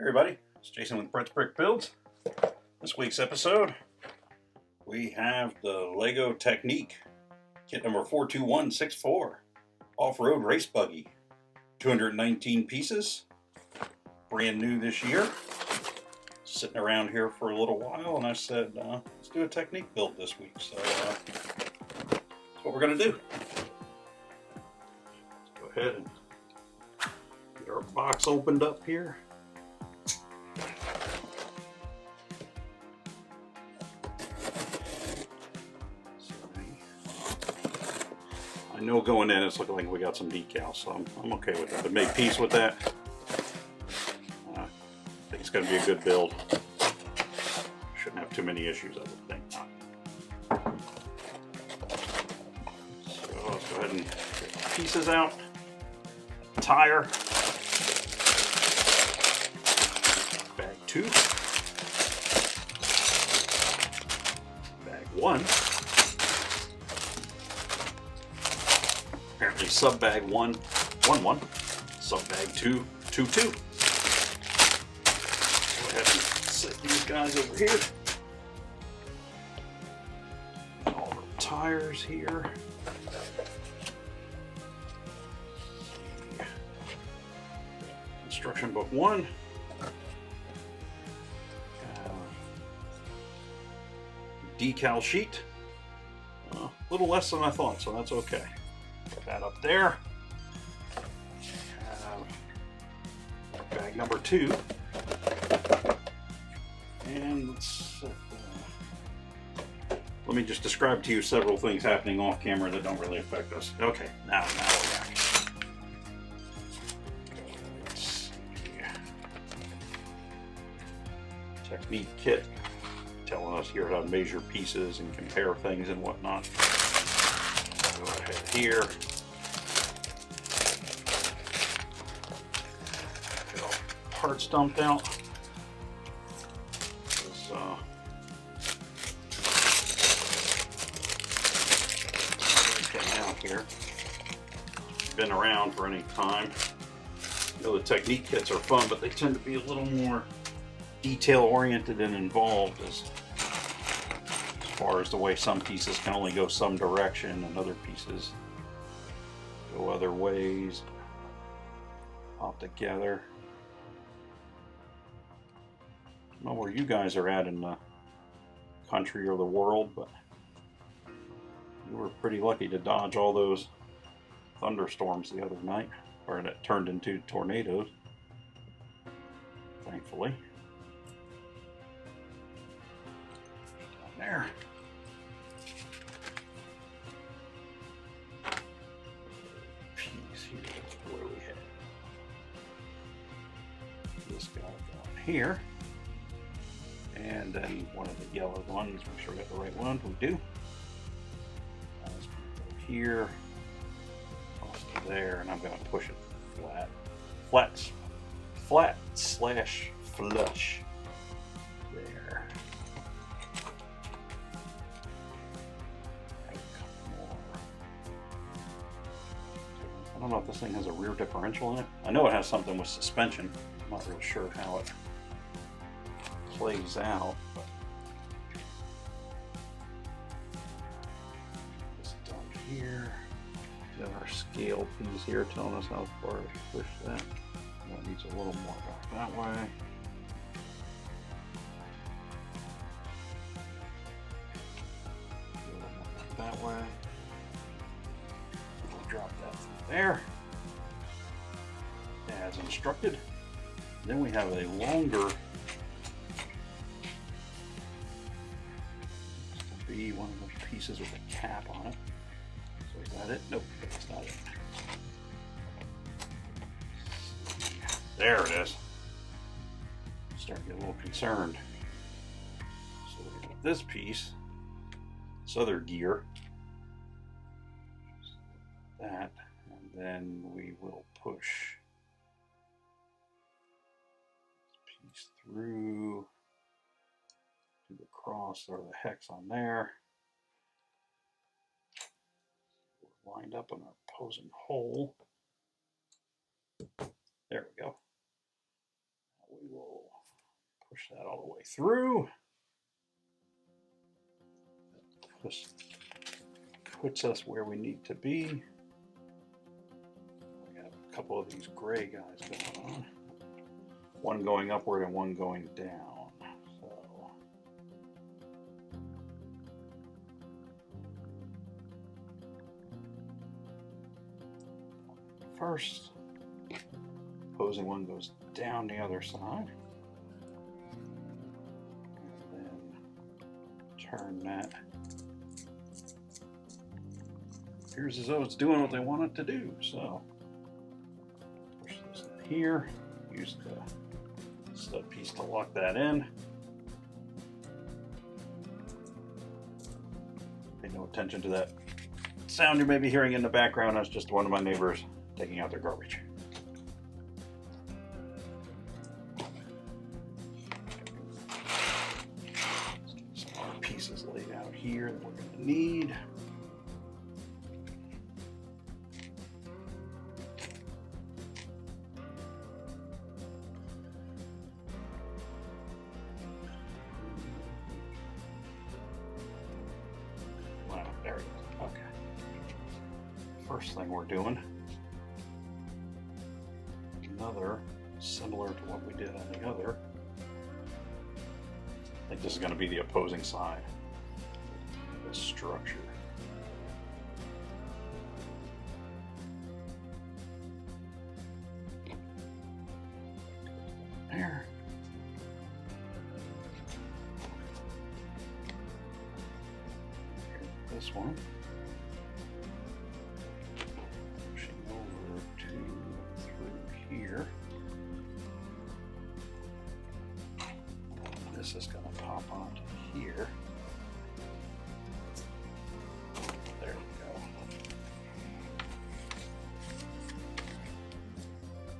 Everybody, it's Jason with Brett's Brick Builds. This week's episode, we have the LEGO Technic kit number 42164 off-road race buggy, 219 pieces, brand new this year. Sitting around here for a little while, and I said, let's do a Technic build this week. So that's what we're going to do. Let's go ahead and get our box opened up here. I know going in it's looking like we got some decals, so I'm okay with that. I made peace with that. I think it's going to be a good build. Shouldn't have too many issues, I would think not. So let's go ahead and get the pieces out. Tire. Bag 2. Bag 1. Apparently sub bag 1, 1, sub bag 2, 2, 2. Go ahead and set these guys over here. All the tires here. Instruction book 1. Decal sheet. A little less than I thought, so that's okay. Put that up there. Bag number 2. And let's let me just describe to you several things happening off camera that don't really affect us. Okay, now we're back. Let's see. Technic kit telling us here how to measure pieces and compare things and whatnot. Go ahead here. Get all parts dumped out. This, out here. Been around for any time. You know, the Technic kits are fun, but they tend to be a little more detail oriented and involved as far as the way some pieces can only go some direction and other pieces go other ways, pop together. I don't know where you guys are at in the country or the world, but you were pretty lucky to dodge all those thunderstorms the other night, or that turned into tornadoes, thankfully. Down there. Where we had this guy down here, and then one of the yellow ones. Make sure we got the right one. We do. Let's go here, across to there, and I'm going to push it flat slash flush there. I don't know if this thing has a rear differential in it. I know it has something with suspension. I'm not real sure how it plays out, but this down here. We have our scale piece here telling us how far to push that. That needs a little more back that way. A little more back that way. Drop that there as instructed. Then we have a longer, this will be one of those pieces with a cap on it. So is that it? Nope, that's not it. There it is. Starting to get a little concerned. So we got this piece, this other gear. That, and then we will push this piece through to the cross or the hex on there. We're lined up in our opposing hole. There we go. We will Push that all the way through. This puts us where we need to be. We got a couple of these gray guys going on. One going upward and one going down. So first, opposing one goes down the other side. And then turn that. Appears as though it's doing what they want it to do. So push this in here. Use the stud piece to lock that in. Pay no attention to that sound you may be hearing in the background. That's just one of my neighbors taking out their garbage. Let's get some more pieces laid out here that we're going to need. There it is. Okay. First thing we're doing, another similar to what we did on the other. I think this is going to be the opposing side of this structure. There. This one, pushing over through here. This is going to pop onto here. There we go.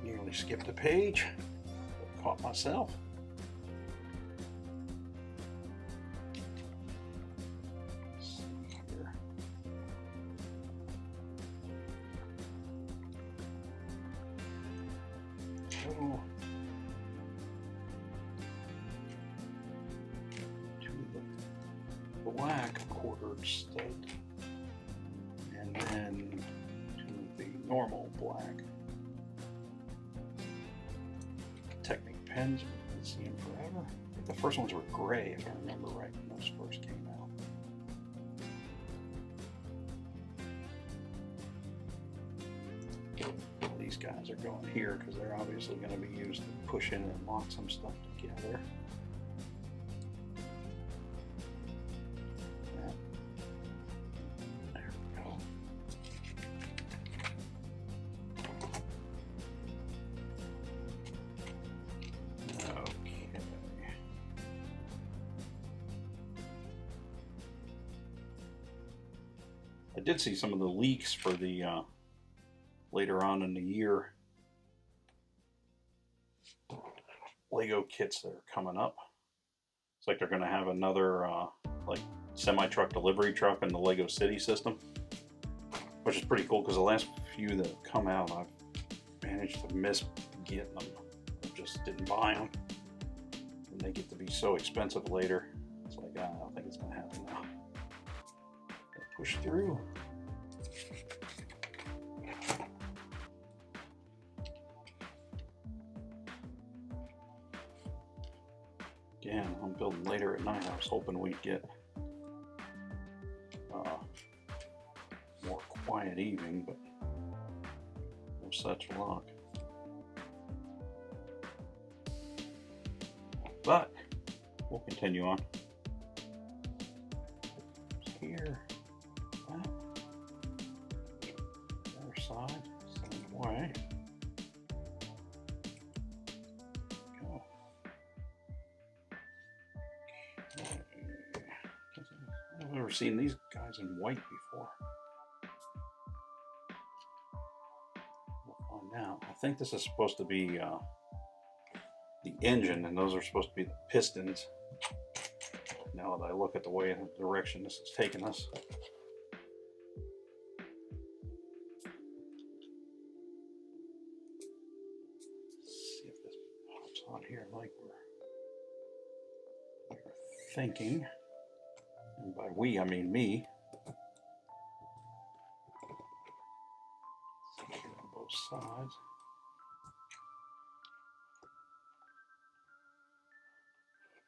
Nearly skipped a page. Caught myself. To the black quartered stud, and then to the normal black Technic pens. We've been seeing forever. I think the first ones were gray, if I remember right, when those first came out. These guys are going here because they're obviously going to be used to push in and lock some stuff together. There we go. Okay. I did see some of the leaks for the later on in the year LEGO kits that are coming up. It's like they're going to have another like semi-truck delivery truck in the LEGO City system, which is pretty cool because the last few that have come out I've managed to miss getting them. I just didn't buy them, and they get to be so expensive later. It's like, I don't think it's going to happen now. Push through. Again, I'm building later at night. I was hoping we'd get more quiet evening, but no such luck. But we'll continue on. Here, that, other side, same way. Go. I've never seen these guys in white before. We'll find out. I think this is supposed to be the engine, and those are supposed to be the pistons. Now that I look at the way and the direction this is taking us. Let's see if this pops on here like we're thinking, and by we I mean me, on both sides.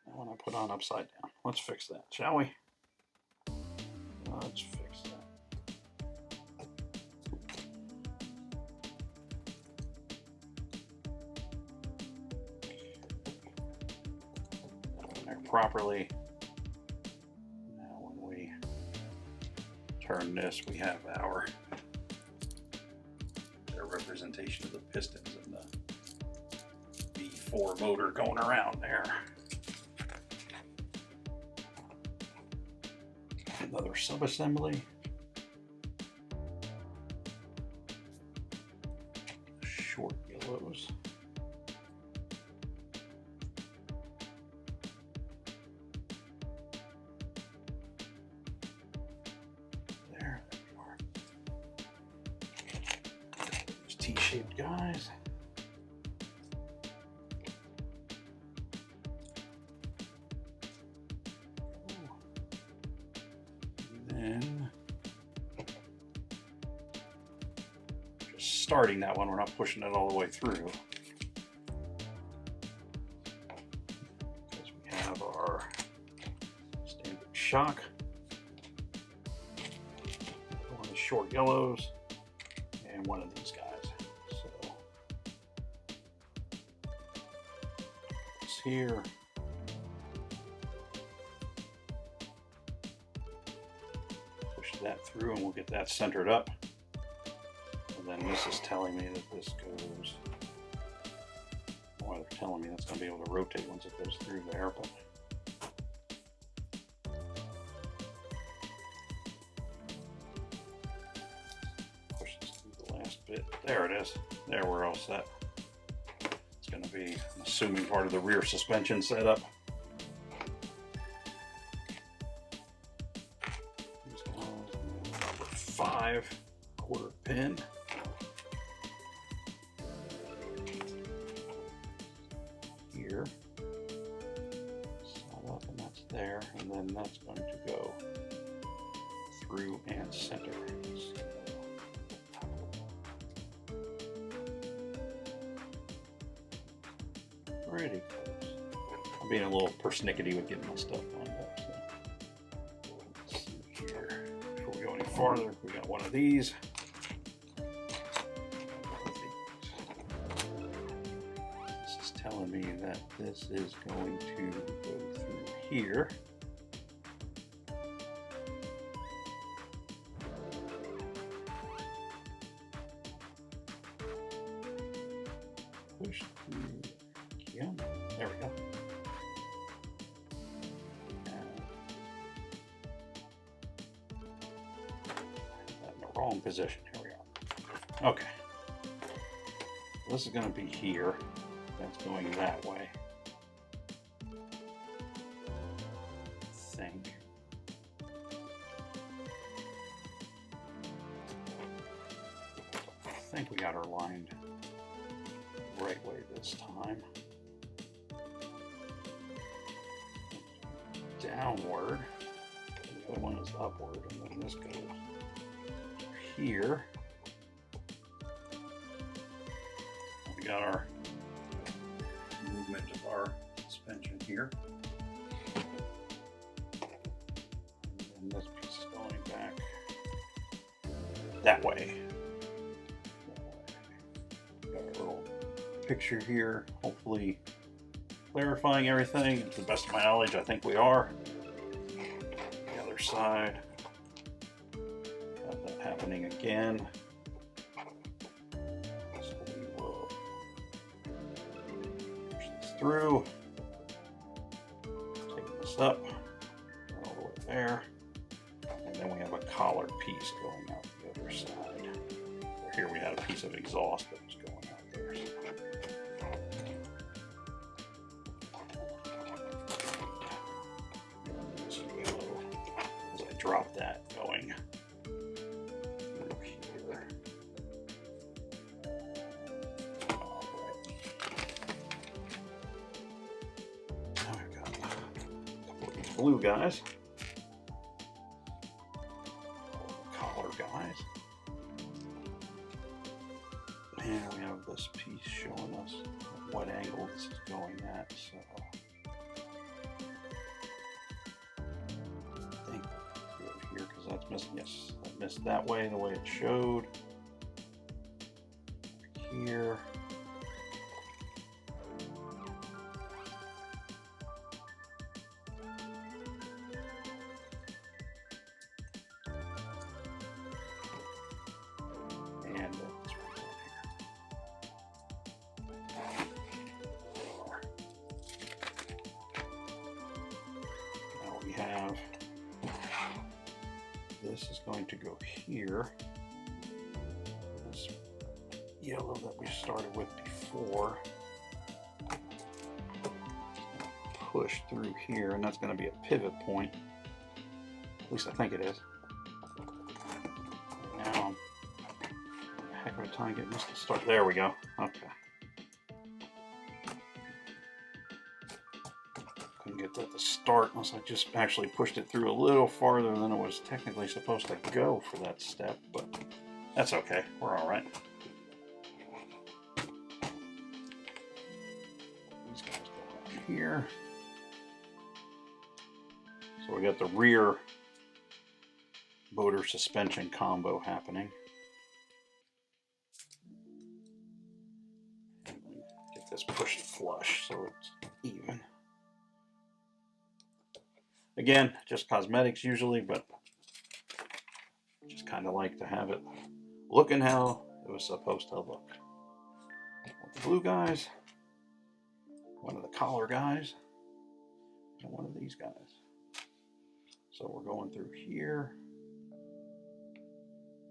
That one I put on upside down. Let's fix that, shall we? Let's fix that. There properly. Now when we turn this, we have our representation of the pistons and the V4 motor going around there. Another subassembly. Short yellows. There we are. These T-shaped guys. Then just starting that one, we're not pushing it all the way through. Because we have our standard shock, one of the short yellows, and one of these guys. So it's here. That through and we'll get that centered up, and then this is telling me that this goes, well, they're telling me that's going to be able to rotate once it goes through there, but push this through the last bit. There it is. There, we're all set. It's going to be, I'm assuming, part of the rear suspension setup. Number 5/4 pin. Here. Set up, and that's there, and then that's going to go through and center. Pretty close. I'm being a little persnickety with getting my stuff lined up. So let's see here. Before we go any farther, we got one of these. This is telling me that this is going to go through here. Push through. Yeah, there we go. In the wrong position. Here we are. Okay. This is going to be here. That's going that way. I think we got her lined the right way this time. Downward. The other one is upward, and then this goes here. We got our movement of our suspension here. And this piece is going back that way. Got a little picture here, hopefully clarifying everything. To the best of my knowledge, I think we are. The other side, got that happening again. So we will push this through, take this up all the way there, and then we have a collared piece going out the other side. Here we had a piece of exhaust that was going out there. As I drop that going through here. All right. Now I've got blue guys. Collar guys. And we have this piece showing us what angle this is going at. So I think go here because that's missing. Yes, I missed that way, the way it showed. Here. And it's right down here. Now we have this is going to go here. This yellow that we started with before. Push through here, and that's going to be a pivot point. At least I think it is. Now, heck of a time getting this to start. There we go. Okay. Couldn't get that to start unless I just actually pushed it through a little farther than it was technically supposed to go for that step, but that's okay. We're all right. These guys go on here. So we got the rear motor suspension combo happening. Get this pushed flush so it's even. Again, just cosmetics usually, but just kind of like to have it looking how it was supposed to look. One of the blue guys, one of the collar guys, and one of these guys. So we're going through here.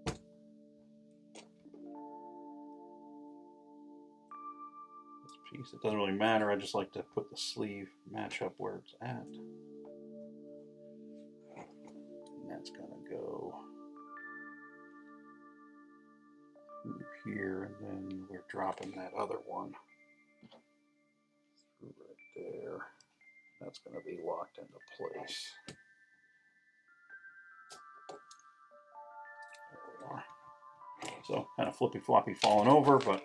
This piece, it doesn't really matter. I just like to put the sleeve match up where it's at. And that's gonna go through here, and then we're dropping that other one through right there. That's gonna be locked into place. So kind of flippy floppy falling over, but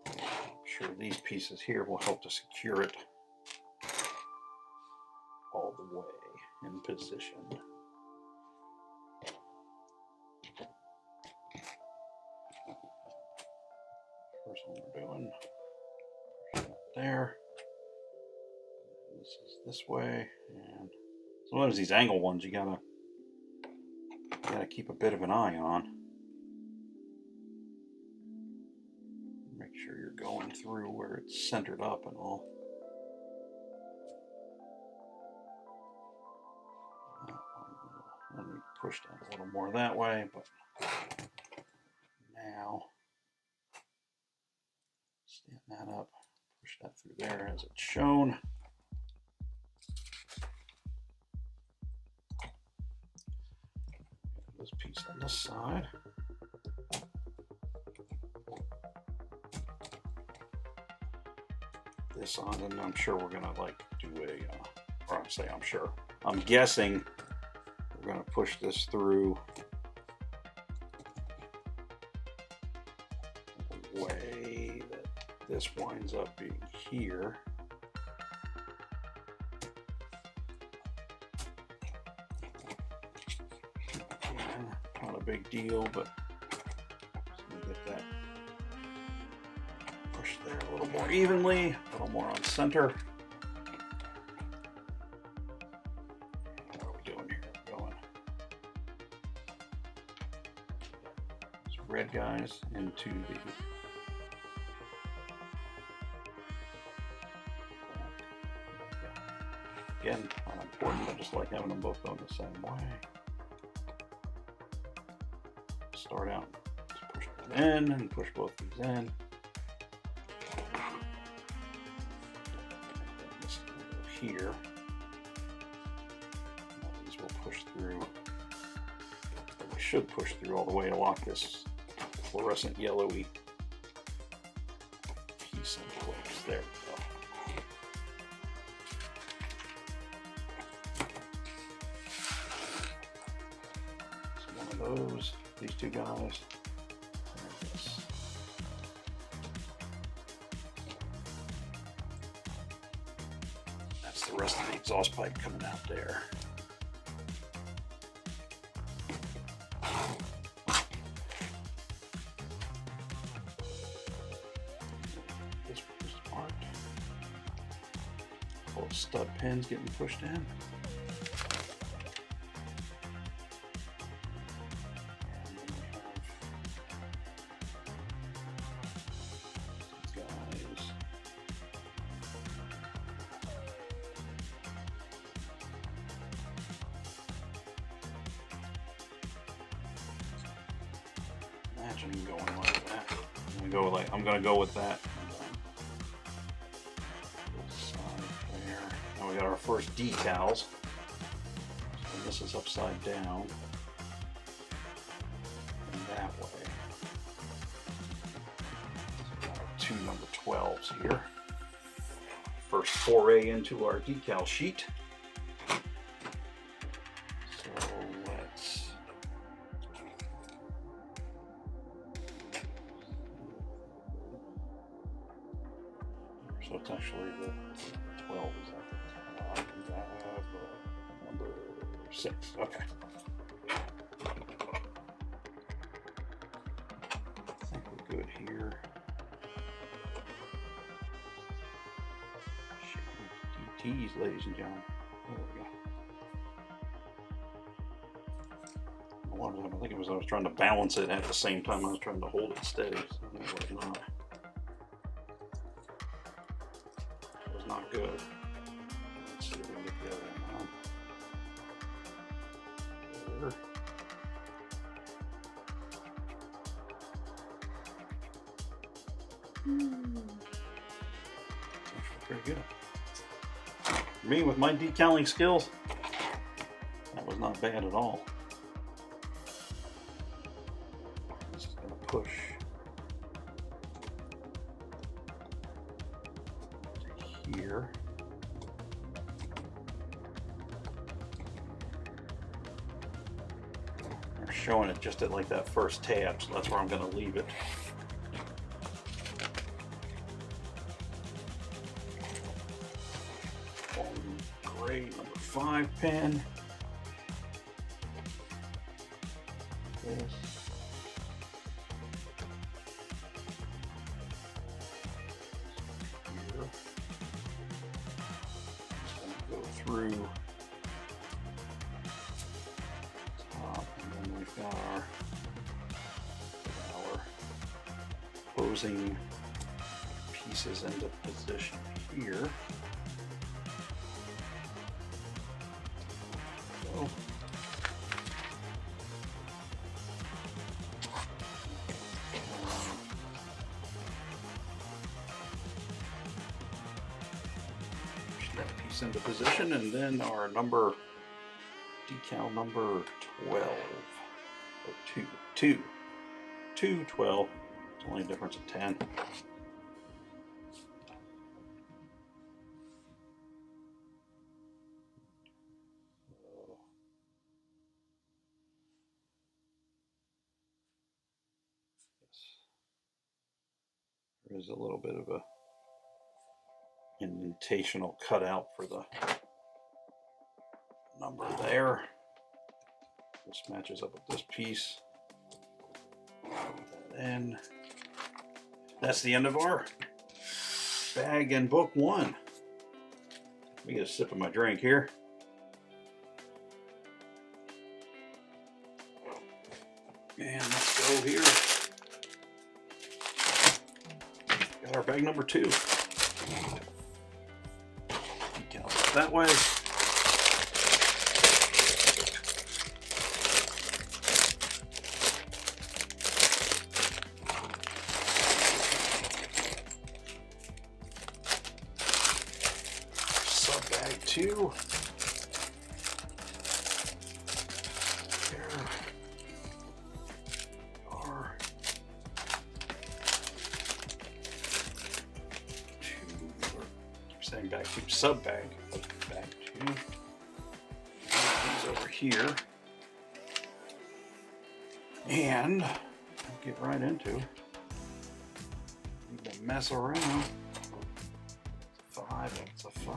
I'm sure these pieces here will help to secure it all the way in position. First one we're doing there. This is this way, and sometimes these angle ones you gotta keep a bit of an eye on. Make sure you're going through where it's centered up and all. Let me push that a little more that way, but now stand that up, push that through there as it's shown. This piece on this side. This on, and I'm sure we're gonna like do a, or I say I'm sure, I'm guessing we're gonna push this through the way that this winds up being here. Again, not a big deal, but just gonna get that push there a little more evenly, a little more on center. What are we doing here? We're going these red guys into the again, not important. I just like having them both going the same way. Start out, just push that in and push both these in. Here, these will push through. We should push through all the way to lock this fluorescent yellowy piece in place. There we these two guys. That's the rest of the exhaust pipe coming out there. This part. Both stud pins getting pushed in. Imagine going like that. I'm gonna go with that. Side there. Now we got our first decals. So this is upside down. And that way. So we got our two number 12s here. First foray into our decal sheet. So it's actually the 12 is at the top. We have number 6. Okay. I think we're good here. DTs, ladies and gentlemen. There we go. I think it was I was trying to balance it at the same time I was trying to hold it steady. So it was not. Not good. Let's see if we can get the other one on. Actually pretty good. For me, with my decaling skills, that was not bad at all. This is going to push here. They're showing it just at like that first tab, so that's where I'm going to leave it. Great, number 5 pin. This. Through top, and then we've got our opposing pieces into position here. So, into position, and then our number decal number 12 or 2 12. It's only a difference of 10. There is a little bit of a indentational cutout for the number there. This matches up with this piece. Put that in. That's the end of our bag and book 1. Let me get a sip of my drink here. And let's go here. Got our bag number 2. Decals that way. Sub bag 2. Bag 2, sub bag 2. These over here. And I'll get right into it. Need to mess around. It's a 5, it's a 5.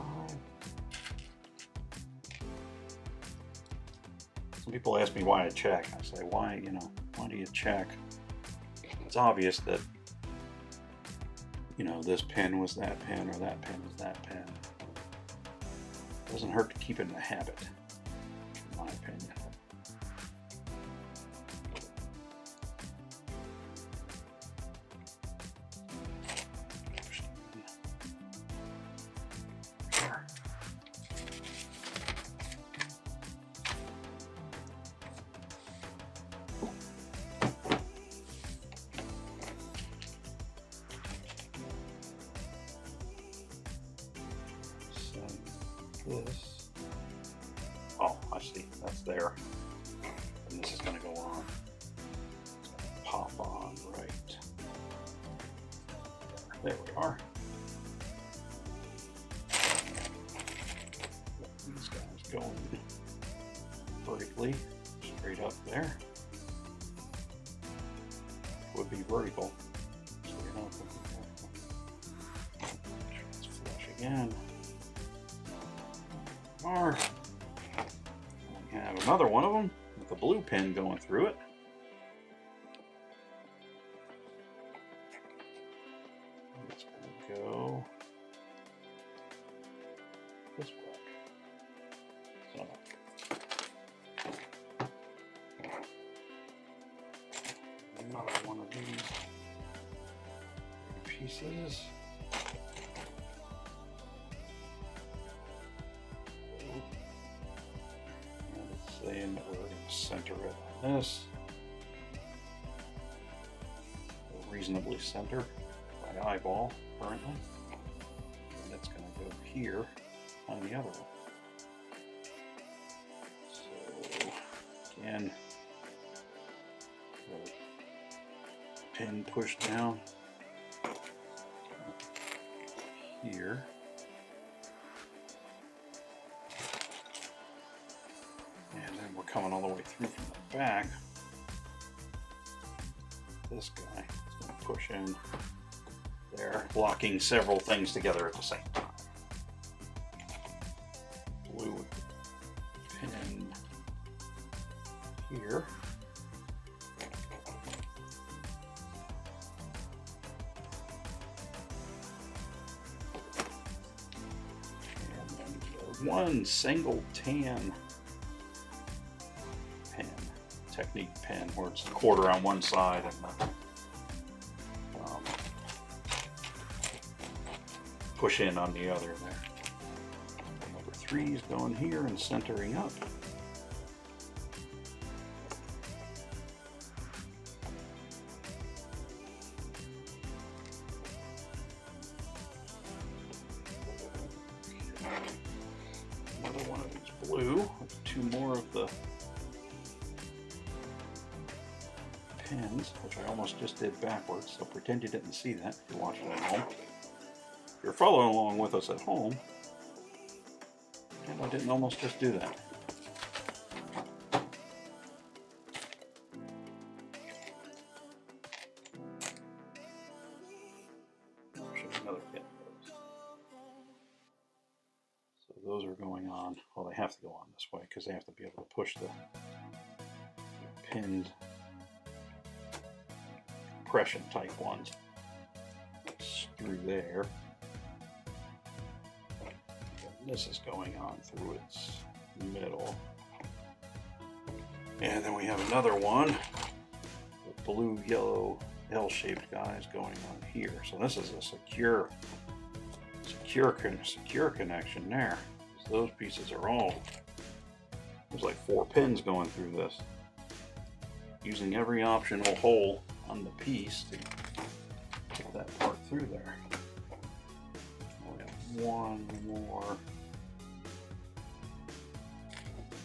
Some people ask me why I check. I say, why do you check? It's obvious that, this pin was that pin or that pin was that pin. It doesn't hurt to keep it in a habit, in my opinion. This. Oh, I see. That's there. And this is going to go on. It's going to pop on right. There we are. These guys going vertically, straight up there. Would be vertical. Straight up. Let's flush again. We have another one of them with a blue pin going through it. It's going to go this way. So, another one of these pieces. And we're going to center it on this. Reasonably centered by eyeball currently. And it's going to go here on the other one. So again, the pin pushed down here. Coming all the way through from the back. This guy is going to push in there, blocking several things together at the same time. Blue pin here. And then one single tan Technic pen where it's a quarter on one side and the push in on the other there. Number 3 is going here and centering up. Another one of these blue with 2 more of the pins, which I almost just did backwards, so pretend you didn't see that if you're watching at home. If you're following along with us at home, and I didn't almost just do that. Another pin. So those are going on, well, they have to go on this way because they have to be able to push the pins. Compression type ones through there. And this is going on through its middle. And then we have another one with blue, yellow, L-shaped guys going on here. So this is a secure connection there. So those pieces are all, there's like 4 pins going through this. Using every optional hole on the piece to get that part through there. We have one more.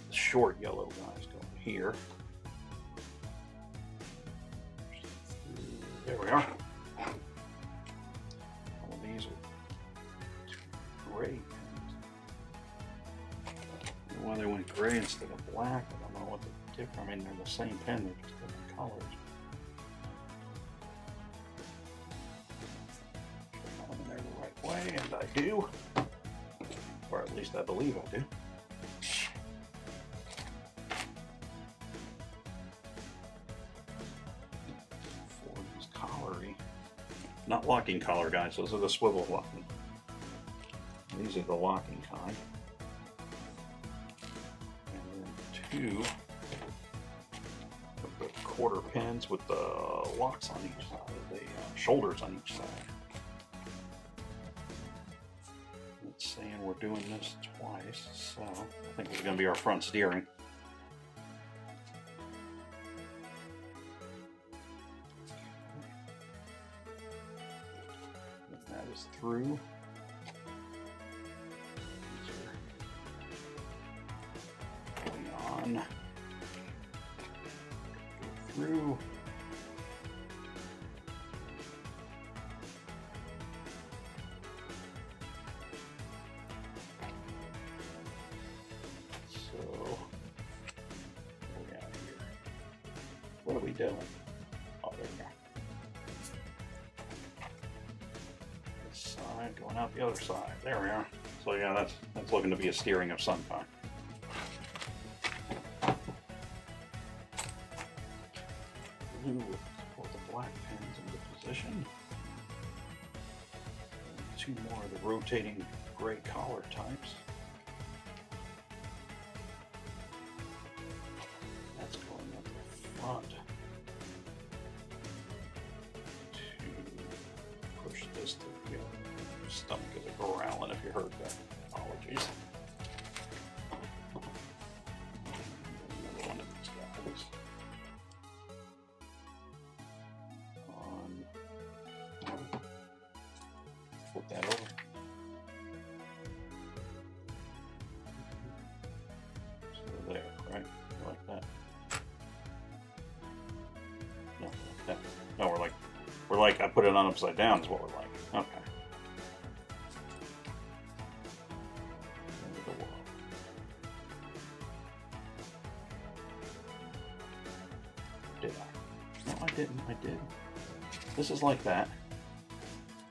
The short yellow guys going here. There we are. All of these are gray pins. Why they went gray instead of black, I don't know what the difference. I mean, they're the same pin, they're just different collars. I'm in there the right way, and I do. Or at least I believe I do. Ford's colliery. Not locking collar, guys. Those are the swivel locking. These are the locking kind. And then 2 of the quarter pins with the locks on each side, the shoulders on each side. It's saying we're doing this twice, so I think this is going to be our front steering. And that is through. Going on. Through. What are we doing? Oh, there we go. This side going out the other side. There we are. So yeah, that's looking to be a steering of some kind. Blue with both the black pins into position. And 2 more of the rotating gray collar types. That's going up the front. This to the stomach is a growling if you heard that. Apologies. Another one of these guys. Flip that over. So there, right? Like that. No, like that. No, we're like I put it on upside down is what we're like. Okay. Did I? No, I didn't. I did. This is like that.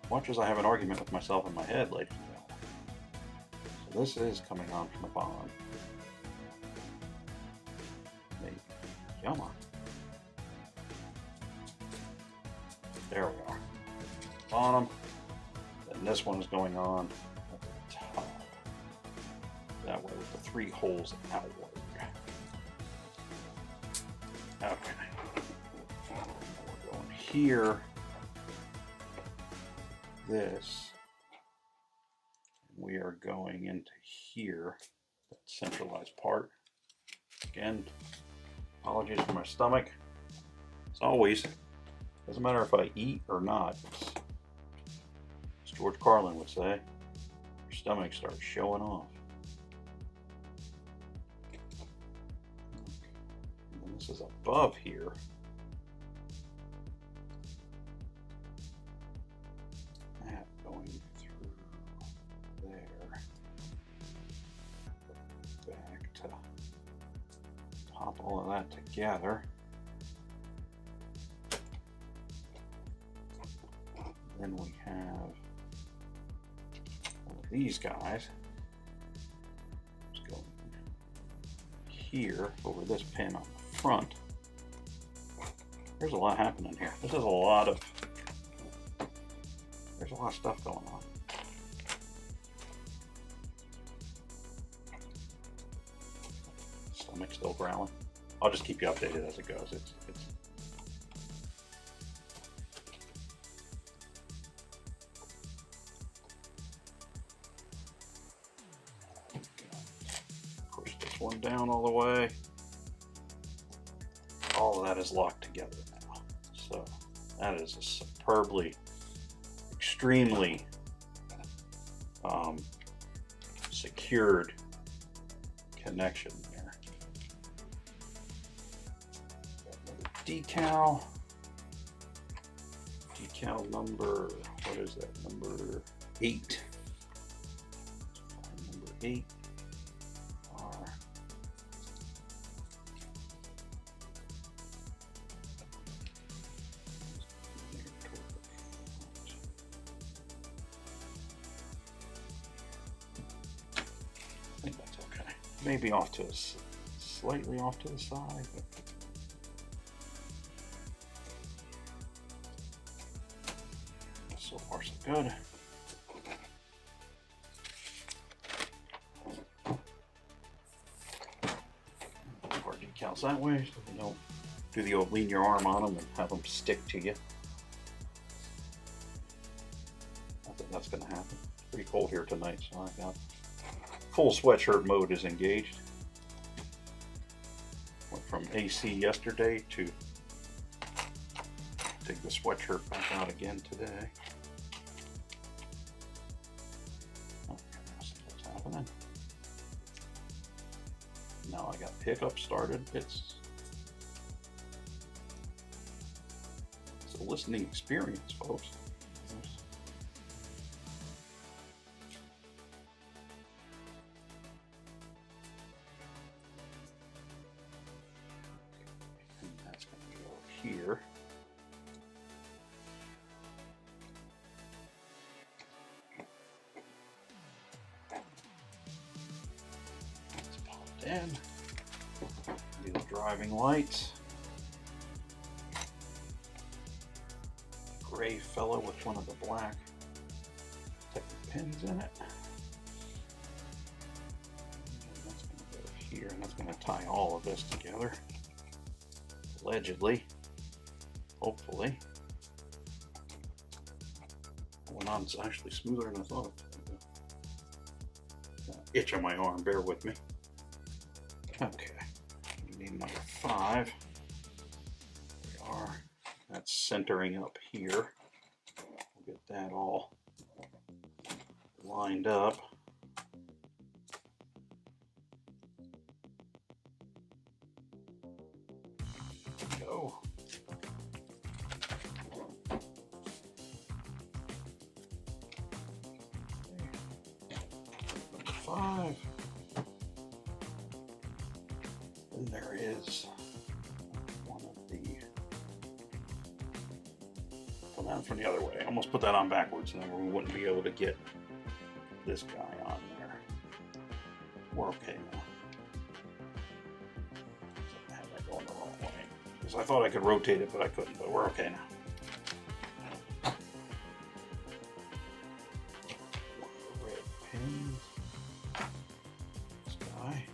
Watch as I have an argument with myself in my head, ladies and gentlemen. So this is coming on from the bottom. Maybe. Come on. There we are. Bottom. And this one is going on at the top. That way with the 3 holes outward. Okay. We're going here. This. We are going into here. That centralized part. Again, apologies for my stomach. As always, doesn't matter if I eat or not. As George Carlin would say, your stomach starts showing off. And then this is above here. That going through there. Back to pop all of that together. Then we have one of these guys. Just going here over this pin on the front. There's a lot happening here. This is a lot of. There's a lot of stuff going on. Stomach still growling. I'll just keep you updated as it goes. It's push this one down all the way. All of that is locked together now. So that is a superbly, extremely secured connection there. Decal number, what is that, number 8. Number 8 are maybe off to slightly off to the side. But so far so good. Our decals that way so you don't do the old lean your arm on them and have them stick to you. I think that's going to happen. It's pretty cold here tonight, so I got full sweatshirt mode is engaged. Went from AC yesterday to take the sweatshirt back out again today. Okay, let's see what's happening. Now I got pickup started. It's a listening experience, folks. And that's going to go here. Let's pop it in. Do the driving lights. Gray fellow with one of the black Technic pins in it. And that's going to go here, and that's going to tie all of this together. Allegedly. Hopefully. It went on actually smoother than I thought it would. Itch on my arm, bear with me. Okay. We need number 5. There we are. That's centering up here. We'll get that all lined up. There we go. Number 5. And there is one of the. Come down from the other way. I almost put that on backwards, and then we wouldn't be able to get this guy on there. We're okay now. I had that going the wrong way. Because I thought I could rotate it, but I couldn't. But we're okay now. Red pins. This guy.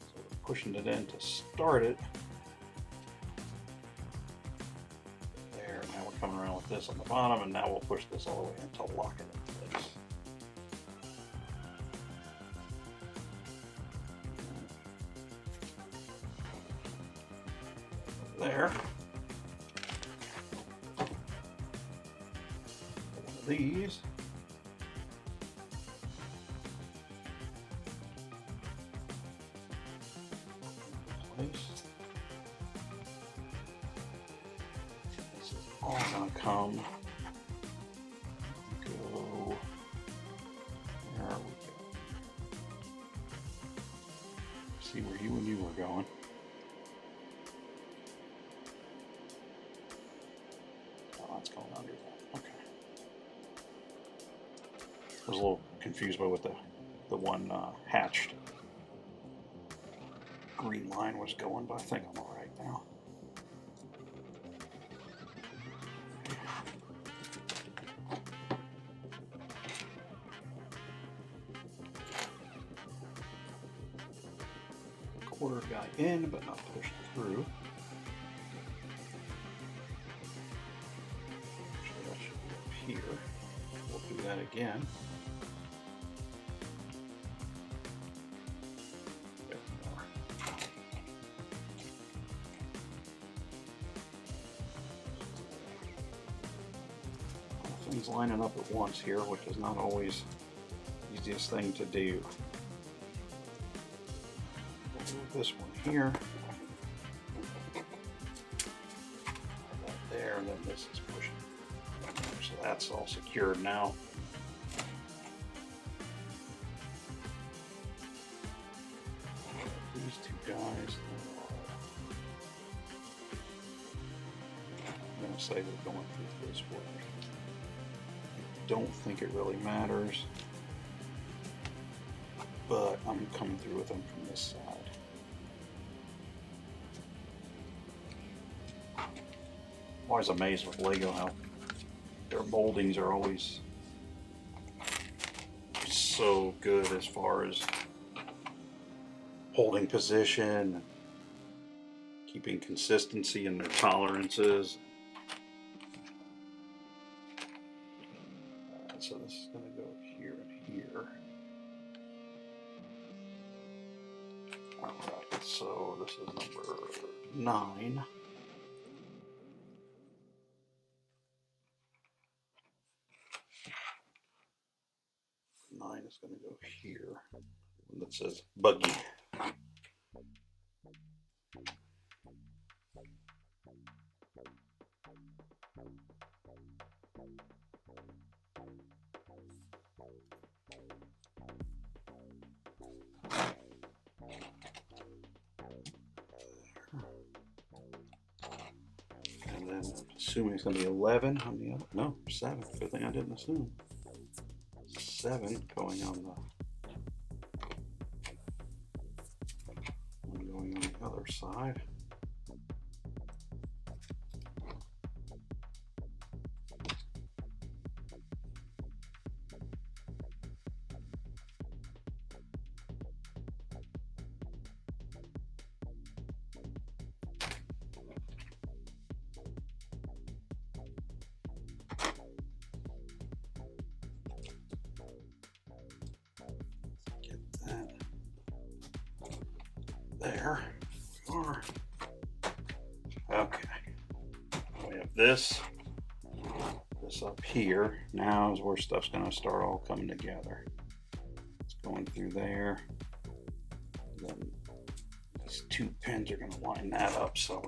So we're pushing it in to start it. There. Now we're coming around with this on the bottom, and now we'll push this all the way in to lock it in place. There. One of these. Place. This is all gonna come. Go. There we go. See where you and you were going. It's going under that. Okay. I was a little confused by what the one hatched green line was going, but I think I'm all right now. Quarter guy in, but not pushed through. Here. We'll do that again. Bit more. Things lining up at once here, which is not always the easiest thing to do. We'll do this one here. That there, and then this is pushing. So that's all secured now. These two guys, I'm going to say we're going through this way. I don't think it really matters. but I'm coming through with them from this side. I'm always amazed with Lego how their moldings are always so good as far as holding position, keeping consistency in their tolerances. So this is going to go here and here. Alright, so this is number 9. Is going to go here. One that says Buggy. And then assuming it's going to be 11 on the other. No, 7. Good thing I didn't assume. 7 going on the other side. There we are. Okay. We have this up here. Now is where stuff's going to start all coming together. It's going through there. Then these 2 pins are going to line that up. So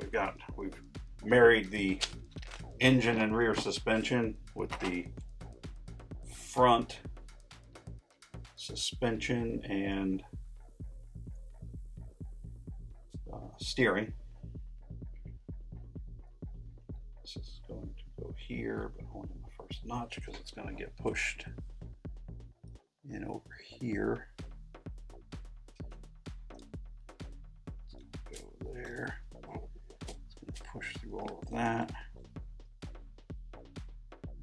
we've married the engine and rear suspension with the front suspension and steering. This is going to go here, but only in the first notch because it's going to get pushed in over here. Go there. It's going to push through all of that.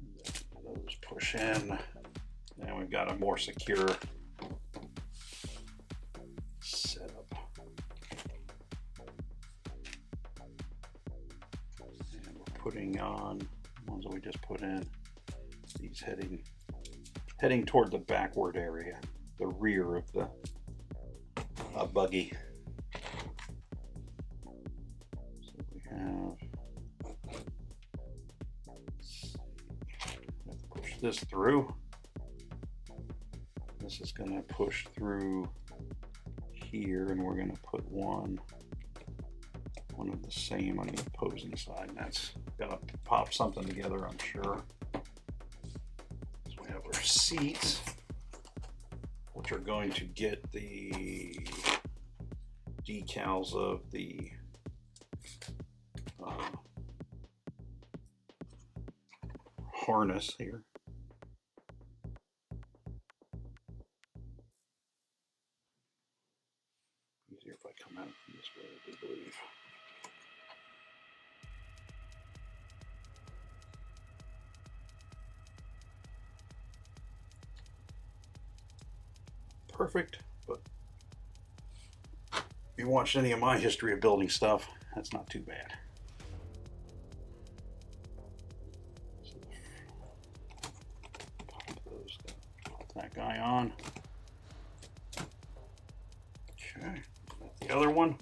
And those push in. And we've got a more secure setup. And we're putting on the ones that we just put in, these heading toward the backward area, the rear of the buggy. So we have to push this through. This is going to push through here, and we're going to put one of the same on the opposing side. And that's going to pop something together, I'm sure. So we have our seats, which are going to get the decals of the harness here. Easier if I come out from this way, I do believe. Perfect, but if you watched any of my history of building stuff, that's not too bad. Pop that guy on. Okay, the other one.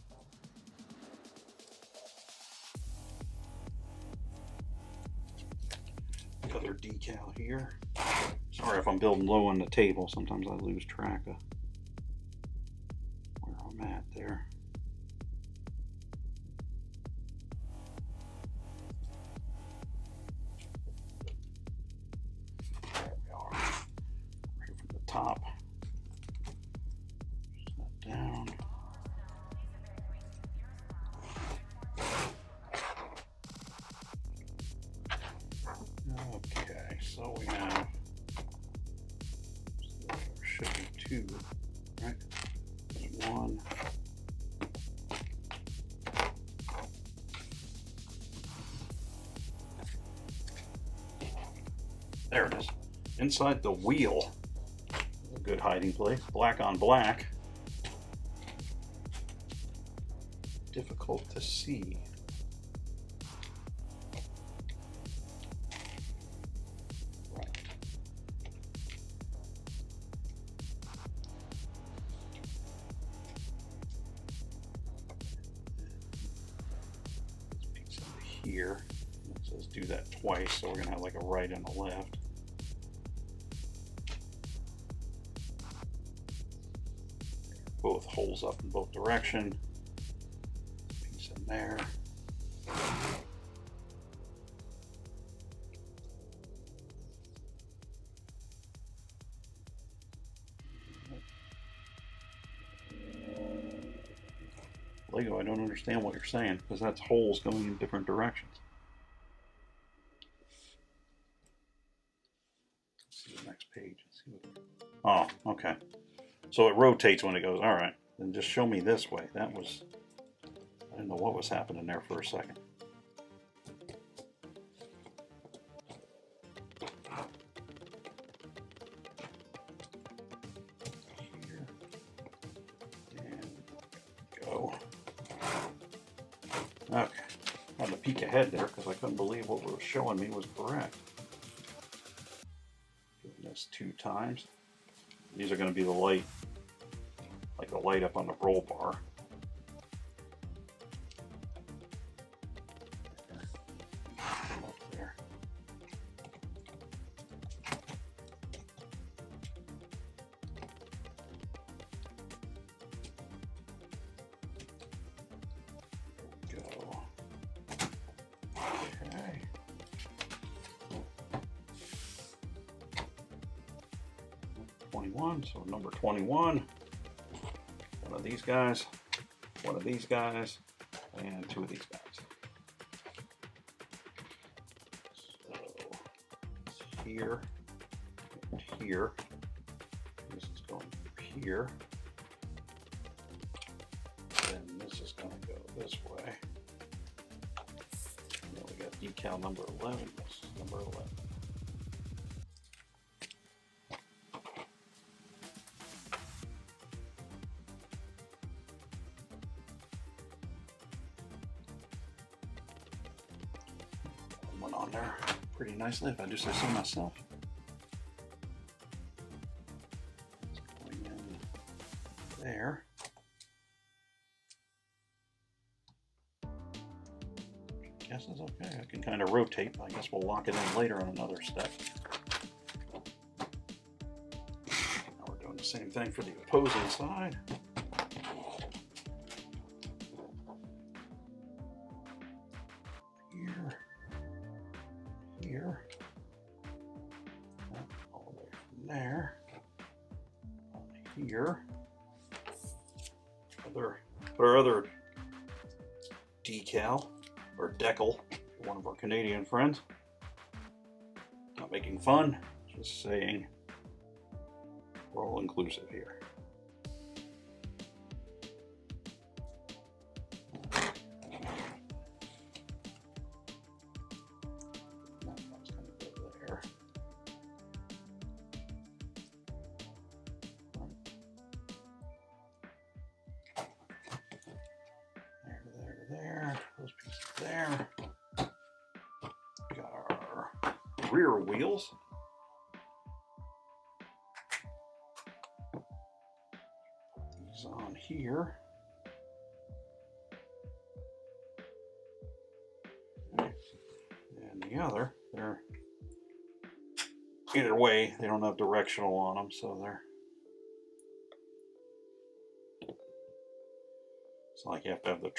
The other decal here. Sorry if I'm building low on the table. Sometimes I lose track of where I'm at there. There we are. Right from the top. Push that down. Okay, so we have, there should be 2, right? there it is. Inside the wheel. A good hiding place. Black on black. Difficult to see. Here. It says do that twice, so we're going to have like a right and a left. Both holes up in both directions. Piece in there. Lego, I don't understand what you're saying, because that's holes going in different directions. Let's see the next page. Let's see what... Oh, okay. So it rotates when it goes. All right, then just show me this way. That was... I didn't know what was happening there for a second. Here. And go. Okay, I had to peek ahead there because I couldn't believe what it was showing me was correct. Doing this 2 times. These are going to be the light, like the light up on the roll bar. Up there. Go. Okay. So number 21, one of these guys, one of these guys, and 2 of these guys. So here and here. This is going here. Then this is going to go this way. And then we got decal number 11. This is number 11. One on there pretty nicely, if I do say so myself. Going in there. Guess it's okay. I can kind of rotate, but I guess we'll lock it in later on another step. Now we're doing the same thing for the opposing side. Here, all the way from there, here, our other decal, or decal, for one of our Canadian friends. Not making fun, just saying we're all inclusive here. There, those pieces there. Got our rear wheels. Put these on here. And the other, they're either way, they don't have directional on them, so they're... It's not like you have to have the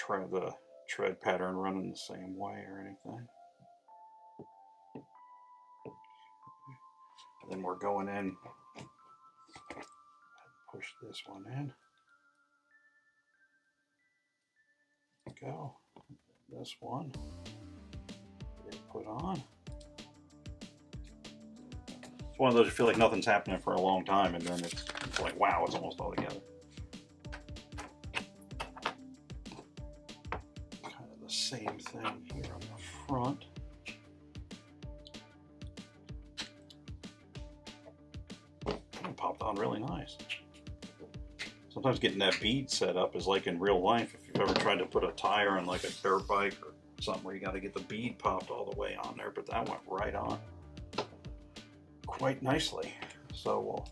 tread pattern running the same way or anything. Then we're going in, push this one in. Go. This one, get put on. It's one of those you feel like nothing's happening for a long time, and then it's like, wow, it's almost all together. Same thing here on the front. Sometimes getting that bead set up is like in real life. If you've ever tried to put a tire on like a dirt bike or something where you got to get the bead popped all the way on there, but that went right on quite nicely. So we'll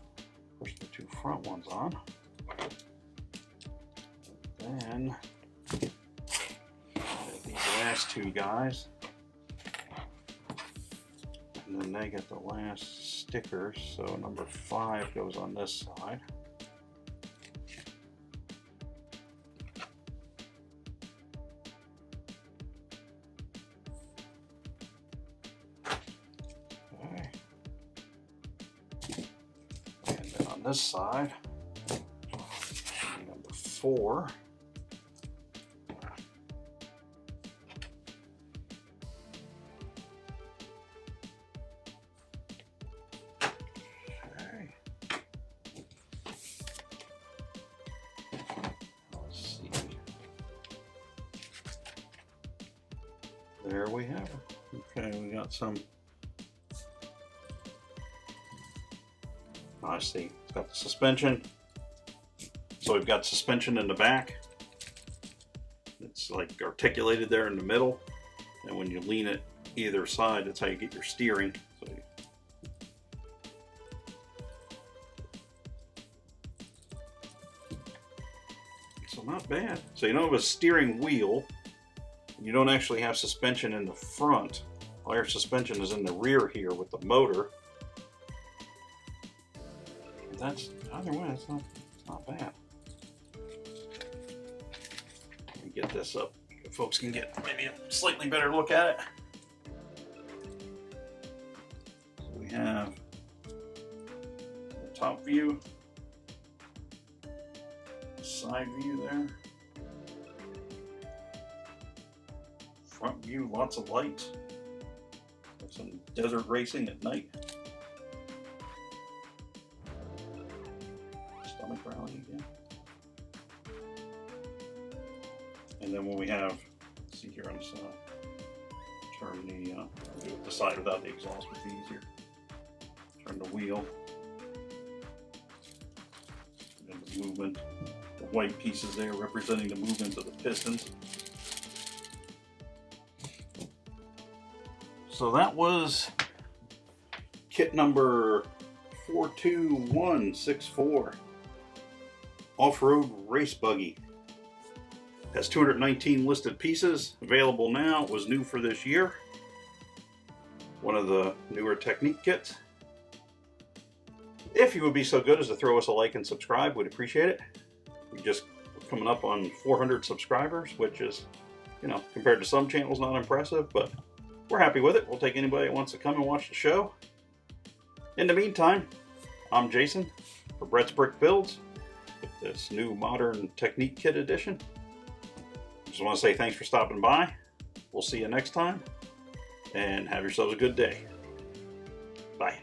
push the two front ones on. Then these last two guys, and then they get the last stickers. So number 5 goes on this side. Okay. And then on this side, number 4. There we have it. Okay, we got some. I see. It's got the suspension. So we've got suspension in the back. It's like articulated there in the middle. And when you lean it either side, that's how you get your steering. So not bad. So you don't have a steering wheel. You don't actually have suspension in the front. All your suspension is in the rear here with the motor. And that's either way, it's not bad. Let me get this up so folks can get maybe a slightly better look at it. So we have the top view, side view there. Front view, lots of lights. Got some desert racing at night. Stomach rally again. And then when we have, let's see here on the side, turn the side without the exhaust would be easier. Turn the wheel. And the movement. The white pieces there representing the movement of the pistons. So that was kit number 42164, off-road race buggy. Has 219 listed pieces, available now. It was new for this year. One of the newer Technic kits. If you would be so good as to throw us a like and subscribe, we'd appreciate it. We just coming up on 400 subscribers, which is, you know, compared to some channels, not impressive, but we're happy with it. We'll take anybody that wants to come and watch the show. In the meantime, I'm Jason for Brett's Brick Builds with this new modern Technic kit edition. Just want to say thanks for stopping by. We'll see you next time, and have yourselves a good day. Bye.